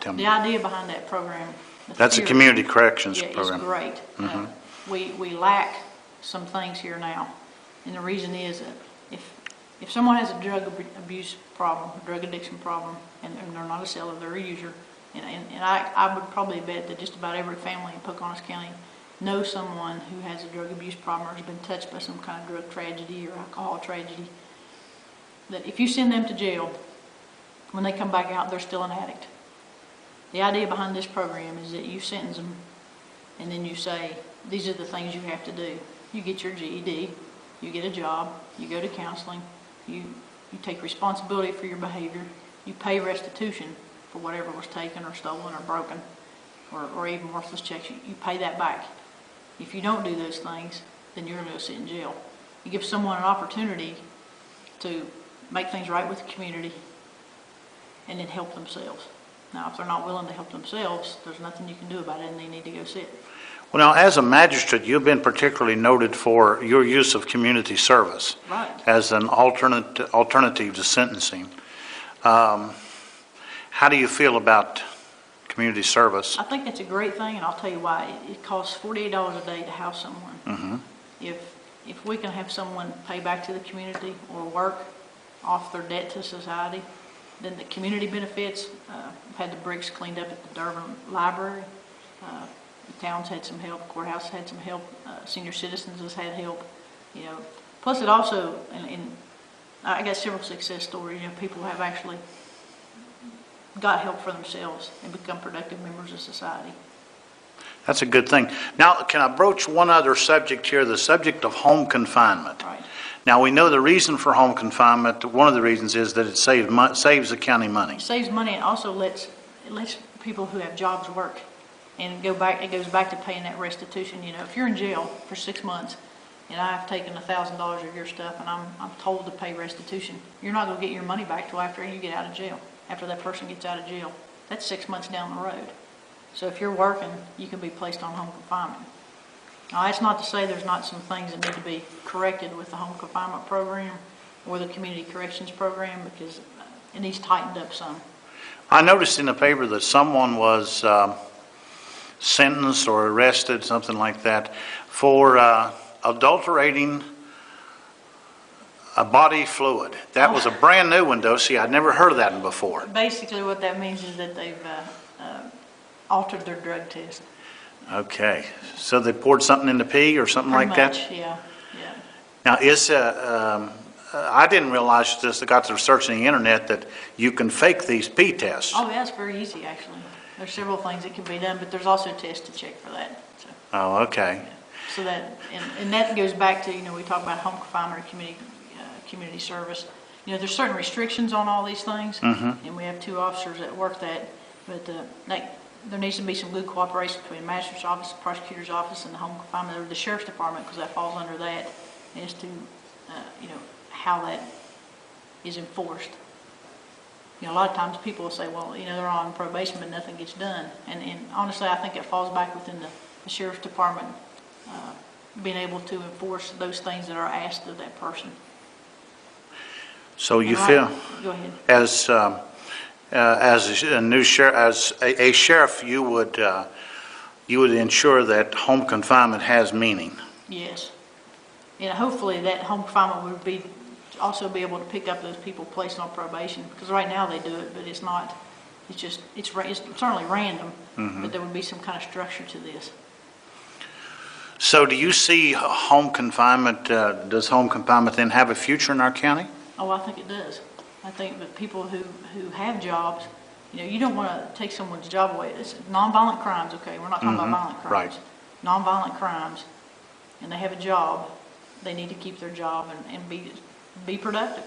Tell me. The idea behind that program. That's a community corrections program. It's great. We lack some things here now, and the reason is that if someone has a drug abuse problem, a drug addiction problem, and they're not a seller, they're a user, and I would probably bet that just about every family in Pocahontas County knows someone who has a drug abuse problem or has been touched by some kind of drug tragedy or alcohol tragedy, that if you send them to jail, when they come back out, they're still an addict. The idea behind this program is that you sentence them and then you say, these are the things you have to do. You get your GED, you get a job, you go to counseling, you take responsibility for your behavior, you pay restitution for whatever was taken or stolen or broken or even worthless checks. You pay that back. If you don't do those things, then you're going to go sit in jail. You give someone an opportunity to make things right with the community and then help themselves. Now, if they're not willing to help themselves, there's nothing you can do about it and they need to go sit. Well, now, as a magistrate, you've been particularly noted for your use of community service as an alternative to sentencing. How do you feel about community service? I think it's a great thing, and I'll tell you why. It costs $48 a day to house someone. Mm-hmm. If we can have someone pay back to the community or work off their debt to society, then the community benefits. We've had the bricks cleaned up at the Durbin Library. The town's had some help. The courthouse had some help. Senior Citizens has had help. You know, plus it also, and I got several success stories. You know, people have actually got help for themselves and become productive members of society. That's a good thing. Now, can I broach one other subject here, the subject of home confinement? Right. Now, we know the reason for home confinement, one of the reasons is that it saves the county money. It saves money and also lets people who have jobs work. And it goes back to paying that restitution. You know, if you're in jail for 6 months and I've taken $1,000 of your stuff and I'm told to pay restitution, you're not going to get your money back till after you get out of jail, after that person gets out of jail. That's 6 months down the road. So if you're working, you can be placed on home confinement. Now, that's not to say there's not some things that need to be corrected with the home confinement program or the community corrections program, because it needs tightened up some. I noticed in the paper that someone was sentenced or arrested, something like that, for adulterating a body fluid. That was a brand new one, Doshia. I'd never heard of that one before. Basically what that means is that they've altered their drug test. Okay. So they poured something in the pee or something Pretty like much, that? Yeah. Now, I didn't realize just I got to researching the internet that you can fake these pee tests. Oh, yeah, it's very easy, actually. There's several things that can be done, but there's also tests to check for that. So, Oh, okay. yeah. So that, and that goes back to, you know, we talk about home confinement or community service. You know, there's certain restrictions on all these things, and we have 2 officers that work that, but there needs to be some good cooperation between the magistrate's office, the prosecutor's office, and the home confinement, or the sheriff's department, because that falls under that, as to, you know, how that is enforced. You know, a lot of times people will say, well, you know, they're on probation, but nothing gets done. And honestly, I think it falls back within the sheriff's department being able to enforce those things that are asked of that person. So you feel, Go ahead. as a new sheriff, as a sheriff, you would ensure that home confinement has meaning. Yes. And hopefully that home confinement would also be able to pick up those people placed on probation, because right now they do it, but it's not. It's certainly random, but there would be some kind of structure to this. So do you see home confinement, does home confinement then have a future in our county? Oh, I think it does. I think that people who have jobs, you know, you don't want to take someone's job away. It's nonviolent crimes, okay? We're not talking about violent crimes. Right. Nonviolent crimes, and they have a job, they need to keep their job and be productive.